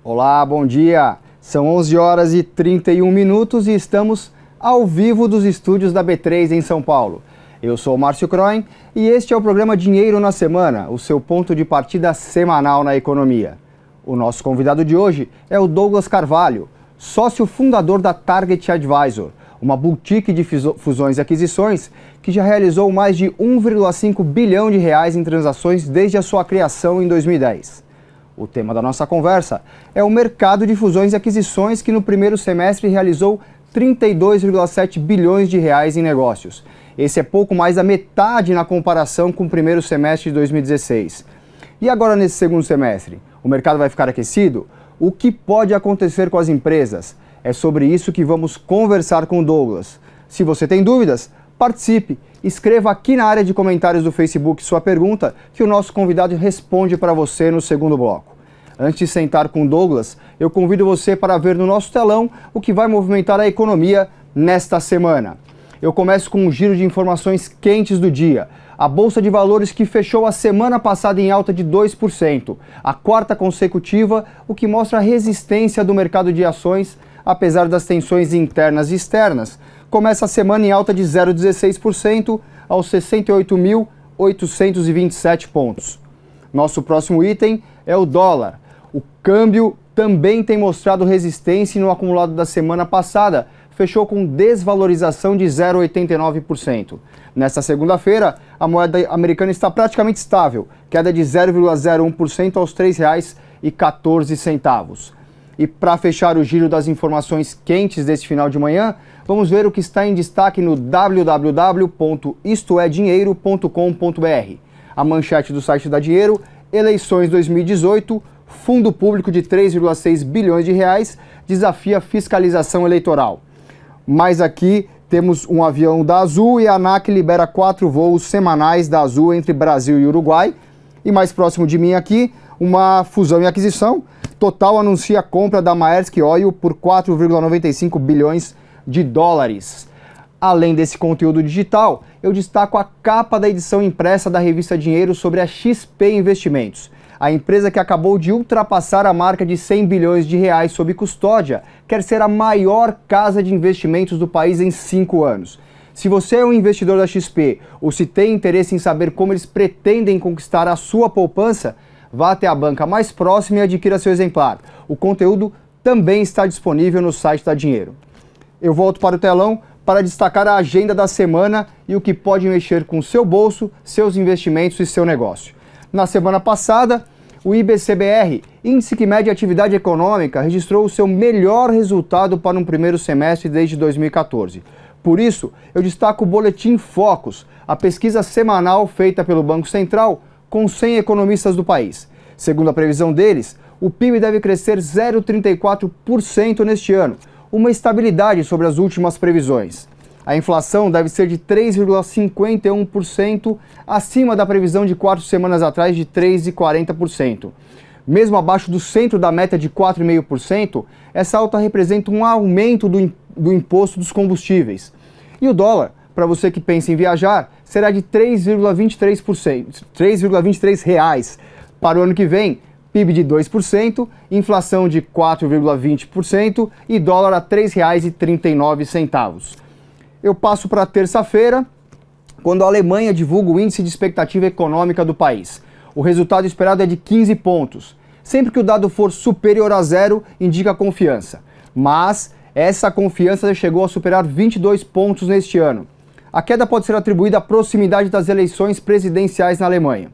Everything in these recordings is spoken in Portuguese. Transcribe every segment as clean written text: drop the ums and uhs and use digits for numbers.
Olá, bom dia! São 11 horas e 31 minutos e estamos ao vivo dos estúdios da B3 em São Paulo. Eu sou o Márcio Croin e este é o programa Dinheiro na Semana, o seu ponto de partida semanal na economia. O nosso convidado de hoje é o Douglas Carvalho, sócio fundador da Target Advisor, uma boutique de fusões e aquisições que já realizou mais de 1,5 bilhão de reais em transações desde a sua criação em 2010. O tema da nossa conversa é o mercado de fusões e aquisições que no primeiro semestre realizou 32,7 bilhões de reais em negócios. Esse é pouco mais da metade na comparação com o primeiro semestre de 2016. E agora nesse segundo semestre, o mercado vai ficar aquecido? O que pode acontecer com as empresas? É sobre isso que vamos conversar com o Douglas. Se você tem dúvidas, participe. Escreva aqui na área de comentários do Facebook sua pergunta que o nosso convidado responde para você no segundo bloco. Antes de sentar com o Douglas, eu convido você para ver no nosso telão o que vai movimentar a economia nesta semana. Eu começo com um giro de informações quentes do dia. A Bolsa de Valores que fechou a semana passada em alta de 2%, a quarta consecutiva, o que mostra a resistência do mercado de ações, apesar das tensões internas e externas. Começa a semana em alta de 0,16% aos 68.827 pontos. Nosso próximo item é o dólar. O câmbio também tem mostrado resistência no acumulado da semana passada, fechou com desvalorização de 0,89%. Nesta segunda-feira, a moeda americana está praticamente estável, queda de 0,01% aos R$ 3,14. E para fechar o giro das informações quentes deste final de manhã, vamos ver o que está em destaque no www.istoedinheiro.com.br. A manchete do site da Dinheiro: eleições 2018, fundo público de 3,6 bilhões de reais desafia fiscalização eleitoral. Mas aqui temos um avião da Azul e a ANAC libera 4 voos semanais da Azul entre Brasil e Uruguai. E mais próximo de mim aqui, uma fusão e aquisição. Total anuncia a compra da Maersk Oil por 4,95 bilhões de dólares. Além desse conteúdo digital, eu destaco a capa da edição impressa da revista Dinheiro sobre a XP Investimentos. A empresa que acabou de ultrapassar a marca de 100 bilhões de reais sob custódia quer ser a maior casa de investimentos do país em 5 anos. Se você é um investidor da XP ou se tem interesse em saber como eles pretendem conquistar a sua poupança, vá até a banca mais próxima e adquira seu exemplar. O conteúdo também está disponível no site da Dinheiro. Eu volto para o telão para destacar a agenda da semana e o que pode mexer com seu bolso, seus investimentos e seu negócio. Na semana passada, o IBCBR, Índice que mede a atividade econômica, registrou o seu melhor resultado para um primeiro semestre desde 2014. Por isso, eu destaco o Boletim Focus, a pesquisa semanal feita pelo Banco Central com 100 economistas do país. Segundo a previsão deles, o PIB deve crescer 0,34% neste ano, uma estabilidade sobre as últimas previsões. A inflação deve ser de 3,51%, acima da previsão de 4 semanas atrás de 3,40%. Mesmo abaixo do centro da meta de 4,5%, essa alta representa um aumento do imposto dos combustíveis. E o dólar, para você que pensa em viajar, será de 3,23 reais. Para o ano que vem, PIB de 2%, inflação de 4,20% e dólar a R$ 3,39. Eu passo para terça-feira, quando a Alemanha divulga o índice de expectativa econômica do país. O resultado esperado é de 15 pontos. Sempre que o dado for superior a 0, indica confiança. Mas essa confiança chegou a superar 22 pontos neste ano. A queda pode ser atribuída à proximidade das eleições presidenciais na Alemanha.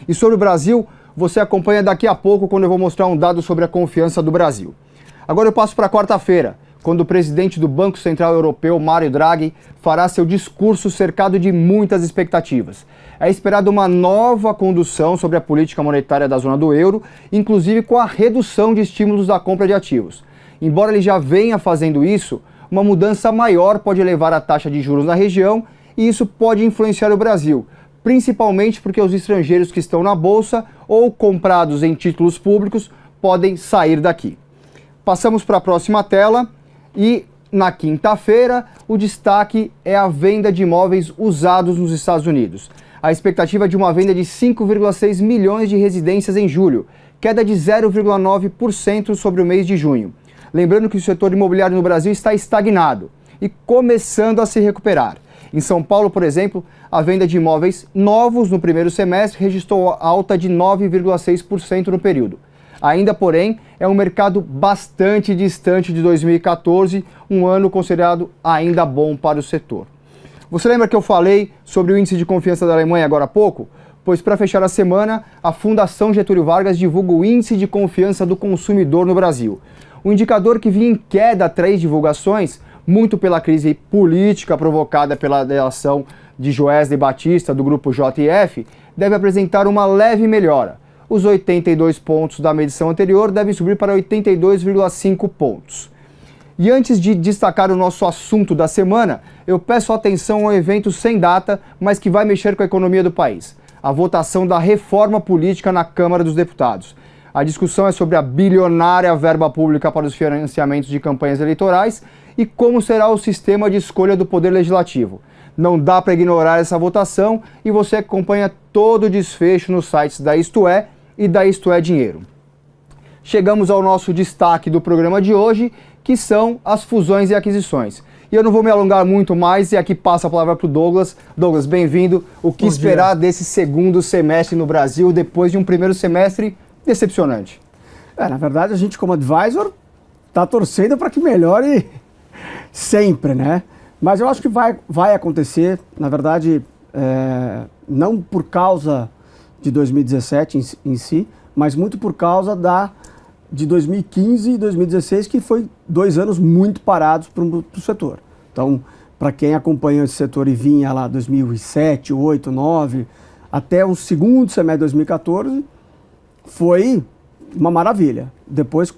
E sobre o Brasil, você acompanha daqui a pouco quando eu vou mostrar um dado sobre a confiança do Brasil. Agora eu passo para quarta-feira, quando o presidente do Banco Central Europeu, Mário Draghi, fará seu discurso cercado de muitas expectativas. É esperada uma nova condução sobre a política monetária da zona do euro, inclusive com a redução de estímulos da compra de ativos. Embora ele já venha fazendo isso, uma mudança maior pode elevar a taxa de juros na região e isso pode influenciar o Brasil, principalmente porque os estrangeiros que estão na Bolsa ou comprados em títulos públicos podem sair daqui. Passamos para a próxima tela. E na quinta-feira, o destaque é a venda de imóveis usados nos Estados Unidos. A expectativa é de uma venda de 5,6 milhões de residências em julho, queda de 0,9% sobre o mês de junho. Lembrando que o setor imobiliário no Brasil está estagnado e começando a se recuperar. Em São Paulo, por exemplo, a venda de imóveis novos no primeiro semestre registrou alta de 9,6% no período. Ainda, porém, é um mercado bastante distante de 2014, um ano considerado ainda bom para o setor. Você lembra que eu falei sobre o índice de confiança da Alemanha agora há pouco? Pois para fechar a semana, a Fundação Getúlio Vargas divulga o índice de confiança do consumidor no Brasil. O indicador que vinha em queda há 3 divulgações, muito pela crise política provocada pela delação de Joesley Batista do grupo JF, deve apresentar uma leve melhora. Os 82 pontos da medição anterior devem subir para 82,5 pontos. E antes de destacar o nosso assunto da semana, eu peço atenção ao evento sem data, mas que vai mexer com a economia do país: a votação da reforma política na Câmara dos Deputados. A discussão é sobre a bilionária verba pública para os financiamentos de campanhas eleitorais e como será o sistema de escolha do Poder Legislativo. Não dá para ignorar essa votação e você acompanha todo o desfecho nos sites da Isto É e da Isto É Dinheiro. Chegamos ao nosso destaque do programa de hoje, que são as fusões e aquisições. E eu não vou me alongar muito mais e aqui passo a palavra para o Douglas. Douglas, bem-vindo. O que esperar desse segundo semestre no Brasil depois de um primeiro semestre decepcionante? Na verdade, a gente como advisor está torcendo para que melhore sempre, né? Mas eu acho que vai acontecer, na verdade, não por causa de 2017 em si, mas muito por causa de 2015 e 2016, que foi 2 anos muito parados para o setor. Então, para quem acompanhou esse setor e vinha lá 2007, 2008, 2009, até o segundo semestre de 2014, foi uma maravilha. Depois,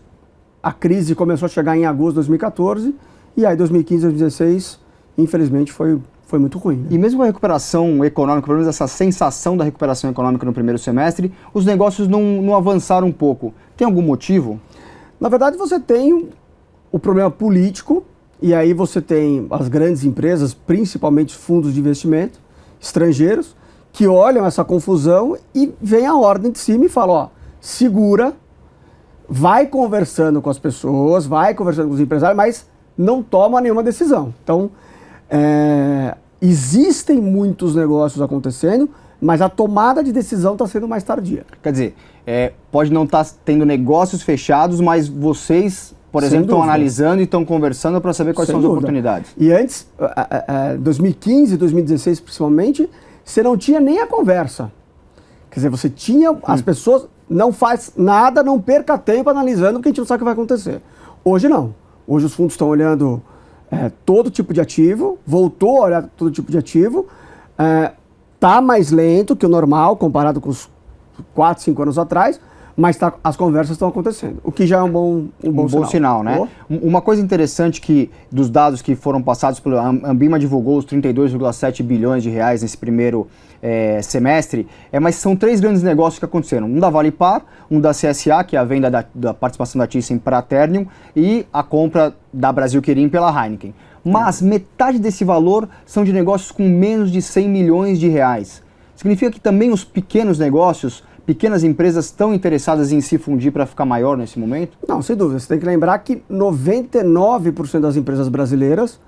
a crise começou a chegar em agosto de 2014, e aí 2015, 2016, infelizmente, foi muito ruim. Né? E mesmo a recuperação econômica, pelo menos essa sensação da recuperação econômica no primeiro semestre, os negócios não avançaram um pouco. Tem algum motivo? Na verdade, você tem o problema político, e aí você tem as grandes empresas, principalmente fundos de investimento estrangeiros, que olham essa confusão e vem a ordem de cima e falam, ó, segura, vai conversando com as pessoas, vai conversando com os empresários, mas não toma nenhuma decisão. Então, existem muitos negócios acontecendo, mas a tomada de decisão está sendo mais tardia. Quer dizer, pode não estar tendo negócios fechados, mas vocês, por exemplo, estão analisando e estão conversando para saber quais são as oportunidades. E antes, 2015, 2016 principalmente, você não tinha nem a conversa. Quer dizer, você tinha as pessoas, não faz nada, não perca tempo analisando, porque a gente não sabe o que vai acontecer. Hoje não. Hoje os fundos estão olhando todo tipo de ativo, voltou a olhar todo tipo de ativo, está mais lento que o normal, comparado com os 4, 5 anos atrás, mas as conversas estão acontecendo, o que já é um bom sinal, né? Uma coisa interessante que dos dados que foram passados pelo Ambima divulgou os 32,7 bilhões de reais nesse primeiro semestre, mas são 3 grandes negócios que aconteceram. Um da Valipar, um da CSA, que é a venda da participação da Thyssen para a Ternium, e a compra da Brasil Quirim pela Heineken. Mas metade desse valor são de negócios com menos de 100 milhões de reais. Significa que também os pequenos negócios, pequenas empresas estão interessadas em se fundir para ficar maior nesse momento? Não, sem dúvida. Você tem que lembrar que 99% das empresas brasileiras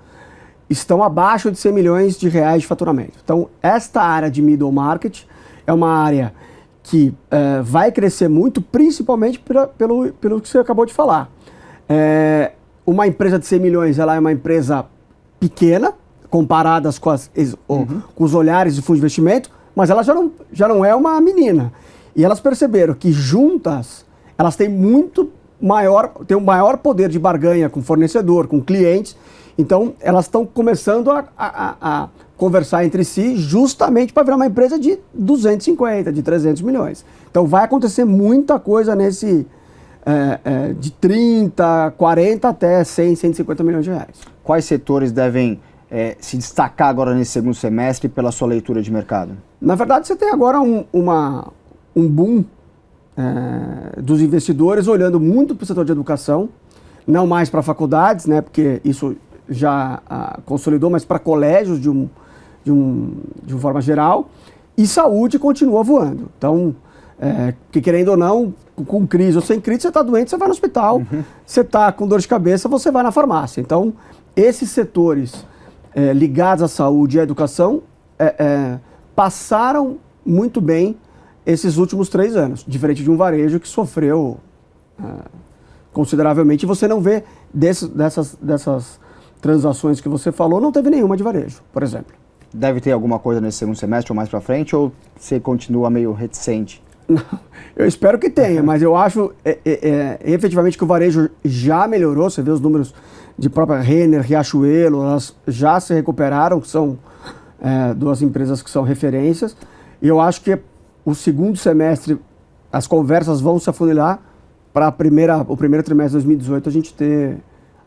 estão abaixo de 100 milhões de reais de faturamento. Então, esta área de middle market é uma área que vai crescer muito, principalmente pelo que você acabou de falar. Uma empresa de 100 milhões, ela é uma empresa pequena, comparadas com os olhares de fundo de investimento, mas ela já não é uma menina. E elas perceberam que juntas, elas têm um maior poder de barganha com fornecedor, com clientes. Então, elas estão começando a conversar entre si justamente para virar uma empresa de 250, de 300 milhões. Então, vai acontecer muita coisa nesse de 30, 40 até 100, 150 milhões de reais. Quais setores devem se destacar agora nesse segundo semestre pela sua leitura de mercado? Na verdade, você tem agora um boom dos investidores olhando muito para o setor de educação, não mais para faculdades, né, porque isso já consolidou, mas para colégios de uma forma geral, e saúde continua voando. Então, que querendo ou não, com crise ou sem crise, você está doente, você vai no hospital. Você está com dor de cabeça, você vai na farmácia. Então, esses setores ligados à saúde e à educação passaram muito bem esses últimos 3 anos, diferente de um varejo que sofreu consideravelmente. E você não vê dessas transações que você falou, não teve nenhuma de varejo, por exemplo. Deve ter alguma coisa nesse segundo semestre ou mais para frente, ou você continua meio reticente? Não, eu espero que tenha, mas eu acho efetivamente que o varejo já melhorou. Você vê os números de própria Renner, Riachuelo, elas já se recuperaram, que são 2 empresas que são referências. E eu acho que o segundo semestre, as conversas vão se afunilar para o primeiro trimestre de 2018 a gente ter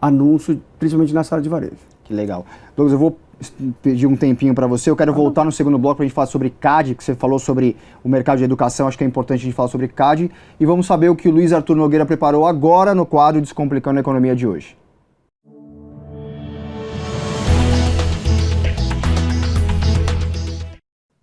anúncio, principalmente nessa área de varejo. Que legal. Douglas, eu vou pedir um tempinho para você. Eu quero voltar no segundo bloco para a gente falar sobre CAD, que você falou sobre o mercado de educação. Acho que é importante a gente falar sobre CAD. E vamos saber o que o Luiz Arthur Nogueira preparou agora no quadro Descomplicando a Economia de hoje.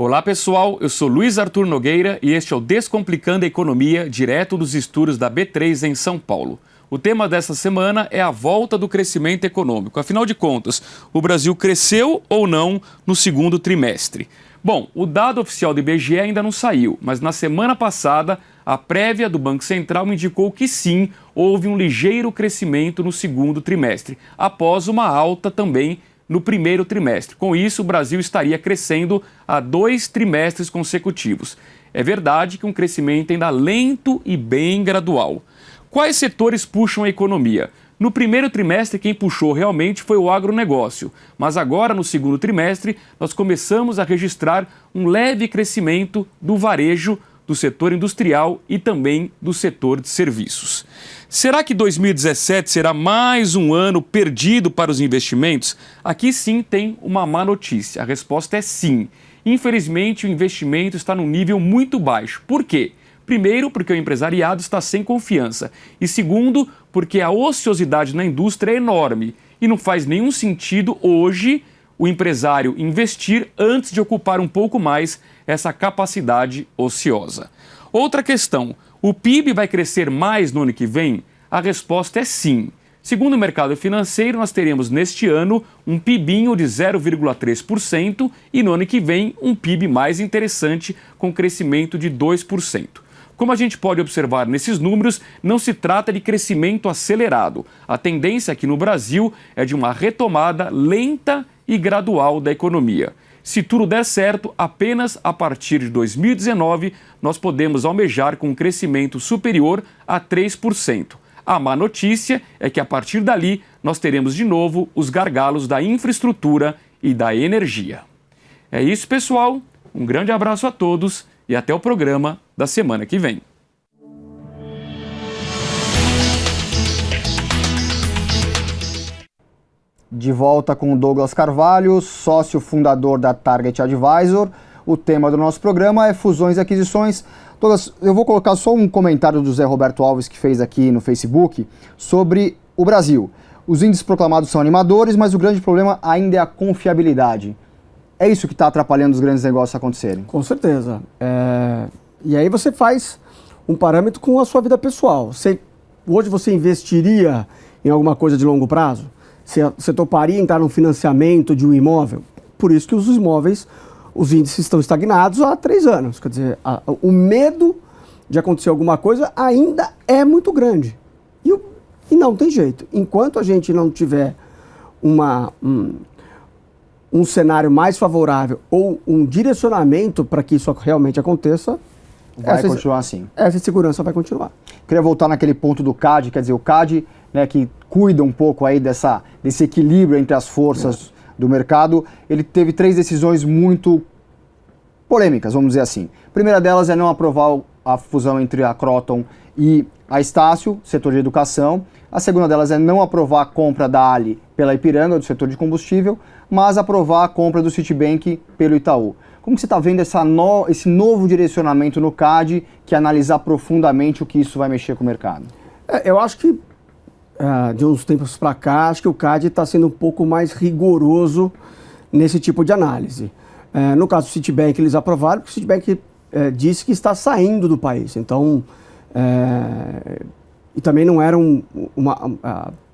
Olá pessoal, eu sou Luiz Arthur Nogueira e este é o Descomplicando a Economia, direto dos estúdios da B3 em São Paulo. O tema dessa semana é a volta do crescimento econômico. Afinal de contas, o Brasil cresceu ou não no segundo trimestre? Bom, o dado oficial do IBGE ainda não saiu, mas na semana passada, a prévia do Banco Central indicou que sim, houve um ligeiro crescimento no segundo trimestre, após uma alta também no primeiro trimestre. Com isso, o Brasil estaria crescendo há 2 trimestres consecutivos. É verdade que um crescimento ainda lento e bem gradual. Quais setores puxam a economia? No primeiro trimestre, quem puxou realmente foi o agronegócio, mas agora, no segundo trimestre, nós começamos a registrar um leve crescimento do varejo, do setor industrial e também do setor de serviços. Será que 2017 será mais um ano perdido para os investimentos? Aqui sim tem uma má notícia. A resposta é sim. Infelizmente, o investimento está num nível muito baixo. Por quê? Primeiro, porque o empresariado está sem confiança. E segundo, porque a ociosidade na indústria é enorme. E não faz nenhum sentido hoje o empresário investir antes de ocupar um pouco mais essa capacidade ociosa. Outra questão, o PIB vai crescer mais no ano que vem? A resposta é sim. Segundo o mercado financeiro, nós teremos neste ano um PIBinho de 0,3% e no ano que vem um PIB mais interessante com crescimento de 2%. Como a gente pode observar nesses números, não se trata de crescimento acelerado. A tendência aqui no Brasil é de uma retomada lenta e gradual da economia. Se tudo der certo, apenas a partir de 2019 nós podemos almejar com um crescimento superior a 3%. A má notícia é que a partir dali nós teremos de novo os gargalos da infraestrutura e da energia. É isso, pessoal. Um grande abraço a todos e até o programa da semana que vem. De volta com o Douglas Carvalho, sócio fundador da Target Advisor. O tema do nosso programa é fusões e aquisições. Douglas, eu vou colocar só um comentário do Zé Roberto Alves que fez aqui no Facebook sobre o Brasil. Os índices proclamados são animadores, mas o grande problema ainda é a confiabilidade. É isso que está atrapalhando os grandes negócios acontecerem? Com certeza. E aí você faz um parâmetro com a sua vida pessoal. Hoje você investiria em alguma coisa de longo prazo? Você toparia em entrar num financiamento de um imóvel? Por isso que os imóveis, os índices estão estagnados há 3 anos. Quer dizer, o medo de acontecer alguma coisa ainda é muito grande. E não tem jeito. Enquanto a gente não tiver um cenário mais favorável ou um direcionamento para que isso realmente aconteça, vai continuar assim. Essa insegurança vai continuar. Queria voltar naquele ponto do CAD, quer dizer, o CAD, né, que cuida um pouco aí desse equilíbrio entre as forças do mercado, ele teve 3 decisões muito polêmicas, vamos dizer assim. A primeira delas é não aprovar a fusão entre a Kroton e a Estácio, setor de educação. A segunda delas é não aprovar a compra da Ali pela Ipiranga, do setor de combustível, mas aprovar a compra do Citibank pelo Itaú. Como que você está vendo esse novo direcionamento no CAD, que é analisar profundamente o que isso vai mexer com o mercado? Eu acho que, de uns tempos para cá, acho que o CAD está sendo um pouco mais rigoroso nesse tipo de análise. No caso do Citibank, eles aprovaram, porque o Citibank disse que está saindo do país. Então, E também não era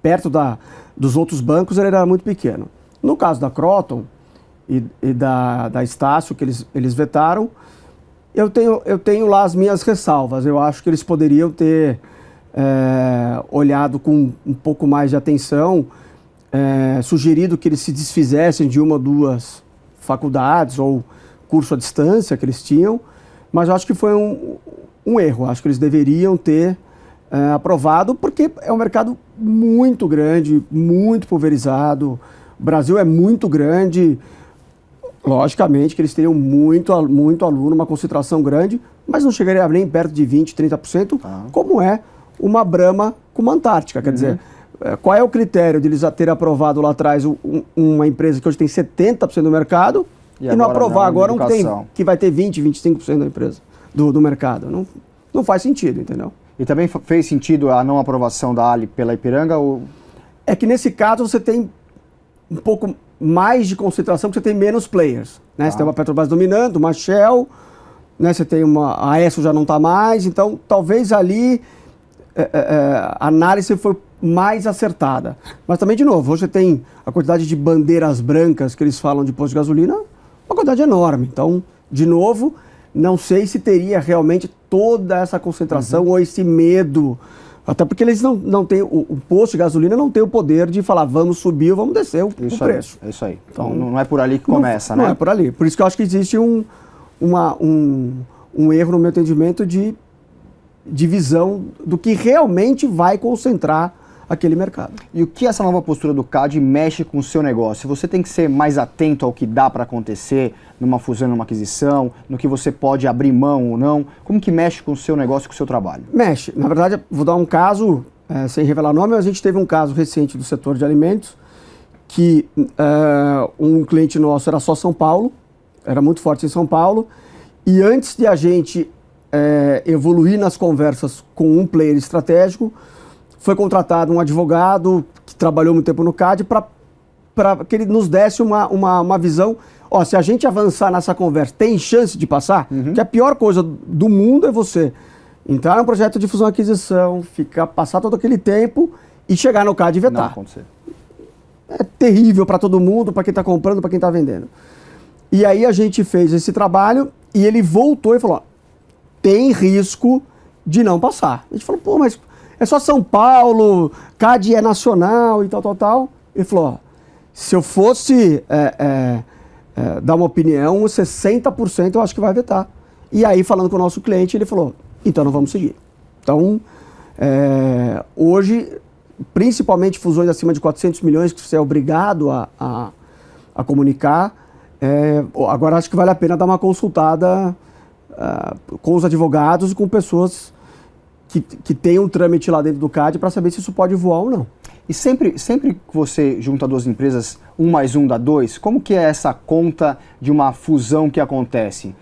perto dos outros bancos, ele era muito pequeno. No caso da Croton e da Estácio, que eles vetaram, eu tenho lá as minhas ressalvas. Eu acho que eles poderiam ter olhado com um pouco mais de atenção, sugerido que eles se desfizessem de uma ou duas faculdades ou curso à distância que eles tinham, mas eu acho que foi um erro. Acho que eles deveriam ter aprovado, porque é um mercado muito grande, muito pulverizado. O Brasil é muito grande. Logicamente que eles teriam muito aluno, uma concentração grande, mas não chegaria nem perto de 20%, 30%, como é uma Brahma com uma Antártica. Quer dizer, qual é o critério de eles terem aprovado lá atrás uma empresa que hoje tem 70% do mercado e não aprovar agora que vai ter 20%, 25% da empresa, do mercado? Não faz sentido, entendeu? E também fez sentido a não aprovação da Ali pela Ipiranga? É que nesse caso você tem um pouco mais de concentração, porque você tem menos players, né? Você tem uma Petrobras dominando, uma Shell, né? Você tem a Esso já não está mais, então talvez ali a análise foi mais acertada. Mas também, de novo, você tem a quantidade de bandeiras brancas que eles falam de posto de gasolina, uma quantidade enorme. Então, de novo, não sei se teria realmente toda essa concentração ou esse medo. Até porque eles não têm, o posto de gasolina não tem o poder de falar vamos subir ou vamos descer o preço. É isso aí. Então, não é por ali que começa, né? Não é por ali. Por isso que eu acho que existe um erro no meu entendimento de visão do que realmente vai concentrar aquele mercado. E o que essa nova postura do CAD mexe com o seu negócio? Você tem que ser mais atento ao que dá para acontecer numa fusão, numa aquisição, no que você pode abrir mão ou não. Como que mexe com o seu negócio e com o seu trabalho? Mexe. Na verdade, vou dar um caso, sem revelar nome, mas a gente teve um caso recente do setor de alimentos, que um cliente nosso era só São Paulo, era muito forte em São Paulo, e antes de a gente evoluir nas conversas com um player estratégico, foi contratado um advogado que trabalhou muito tempo no CAD para que ele nos desse uma visão. Se a gente avançar nessa conversa, tem chance de passar? Que a pior coisa do mundo é você entrar num projeto de fusão e aquisição, passar todo aquele tempo e chegar no CAD e vetar. Não acontecer. É terrível para todo mundo, para quem está comprando, para quem está vendendo. E aí a gente fez esse trabalho e ele voltou e falou, tem risco de não passar. A gente falou, mas é só São Paulo, CAD é nacional e tal. Ele falou, se eu fosse dar uma opinião, 60% eu acho que vai vetar. E aí, falando com o nosso cliente, ele falou, então não vamos seguir. Então, hoje, principalmente fusões acima de 400 milhões, que você é obrigado a comunicar, agora acho que vale a pena dar uma consultada com os advogados e com pessoas que tem um trâmite lá dentro do CAD para saber se isso pode voar ou não. E sempre que você junta duas empresas, 1 mais 1 dá 2, como que é essa conta de uma fusão que acontece?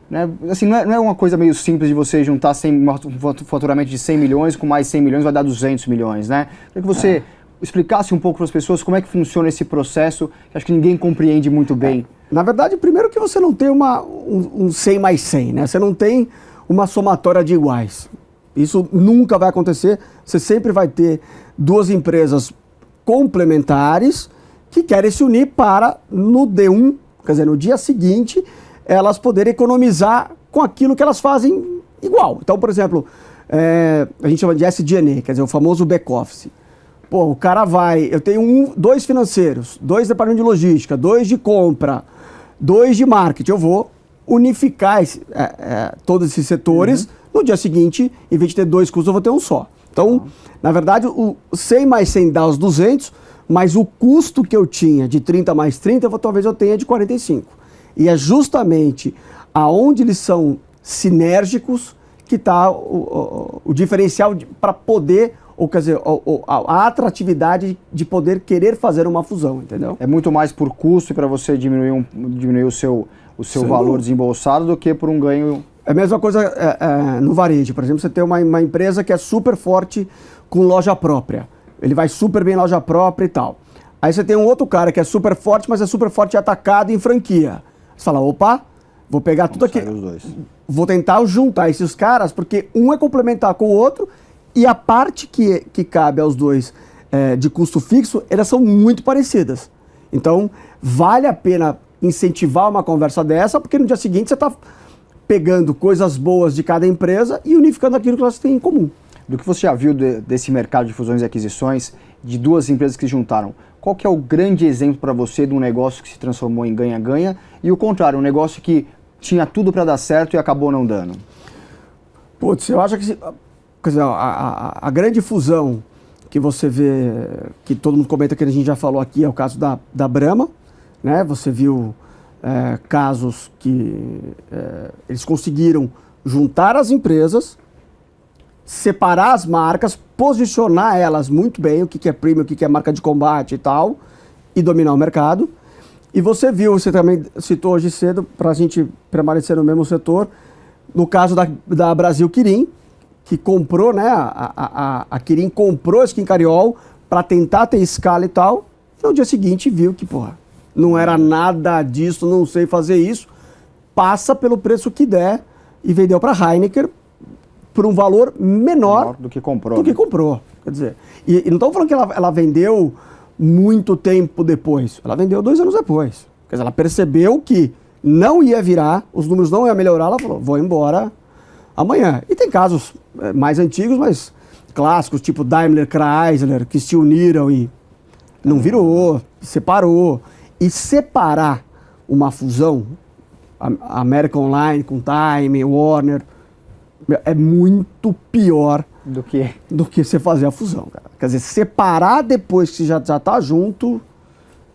Né? Assim, não é uma coisa meio simples de você juntar um faturamento de 100 milhões com mais 100 milhões vai dar 200 milhões, né? Queria que você explicasse um pouco para as pessoas como é que funciona esse processo, que acho que ninguém compreende muito bem. Na verdade, primeiro que você não tem um 100 mais 100, né? Você não tem uma somatória de iguais. Isso nunca vai acontecer. Você sempre vai ter duas empresas complementares que querem se unir para, no D1, quer dizer, no dia seguinte, elas poderem economizar com aquilo que elas fazem igual. Então, por exemplo, a gente chama de SG&A, quer dizer, o famoso back-office. Pô, o cara eu tenho 2 financeiros, 2 departamentos de logística, 2 de compra, 2 de marketing. Eu vou unificar todos esses setores. No dia seguinte, em vez de ter 2 custos, eu vou ter um só. Então, na verdade, o 100 mais 100 dá os 200, mas o custo que eu tinha de 30 mais 30, talvez eu tenha de 45. E é justamente aonde eles são sinérgicos que está o diferencial para poder, ou quer dizer, a atratividade de poder querer fazer uma fusão, entendeu? É muito mais por custo e para você diminuir o seu valor desembolsado do que por um ganho. É a mesma coisa no varejo. Por exemplo, você tem uma empresa que é super forte com loja própria. Ele vai super bem em loja própria e tal. Aí você tem um outro cara que é super forte, mas é super forte atacado em franquia. Você fala, opa, vou pegar tudo aqui. vou tentar juntar esses caras, porque um é complementar com o outro, e a parte que cabe aos dois de custo fixo, elas são muito parecidas. Então, vale a pena incentivar uma conversa dessa, porque no dia seguinte você está pegando coisas boas de cada empresa e unificando aquilo que elas têm em comum. Do que você já viu desse mercado de fusões e aquisições, de duas empresas que se juntaram, qual que é o grande exemplo para você de um negócio que se transformou em ganha-ganha e o contrário, um negócio que tinha tudo para dar certo e acabou não dando? Putz, eu acho que quer dizer, a grande fusão que você vê, que todo mundo comenta que a gente já falou aqui, é o caso da Brahma, né? Você viu casos que eles conseguiram juntar as empresas, separar as marcas, posicionar elas muito bem, o que é premium, o que é marca de combate e tal, e dominar o mercado. E você viu, você também citou hoje cedo, para a gente permanecer no mesmo setor, no caso da Brasil Quirin, que comprou, né, a Quirin comprou a Skin Cariol para tentar ter escala e tal, e no dia seguinte viu que, porra, não era nada disso, não sei fazer isso, passa pelo preço que der e vendeu para a Heineken por um valor menor do que comprou. Do que comprou. Quer dizer, e não estou falando que ela vendeu muito tempo depois, ela vendeu 2 anos depois. Quer dizer, ela percebeu que não ia virar, os números não iam melhorar, ela falou, vou embora amanhã. E tem casos mais antigos, mas clássicos, tipo Daimler, Chrysler, que se uniram e não virou, separou. E separar uma fusão, a American Online com Time, Warner, é muito pior do que você fazer a fusão, cara. Quer dizer, separar depois que você já tá junto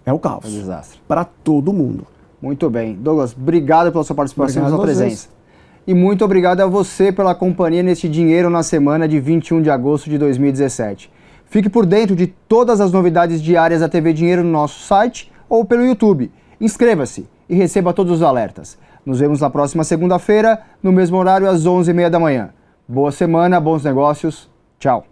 é o caos. É um desastre. Para todo mundo. Muito bem. Douglas, obrigado pela sua participação e sua Obrigado a presença. E muito obrigado a você pela companhia neste Dinheiro na Semana de 21 de agosto de 2017. Fique por dentro de todas as novidades diárias da TV Dinheiro no nosso site ou pelo YouTube. Inscreva-se e receba todos os alertas. Nos vemos na próxima segunda-feira, no mesmo horário, às 11h30 da manhã. Boa semana, bons negócios. Tchau.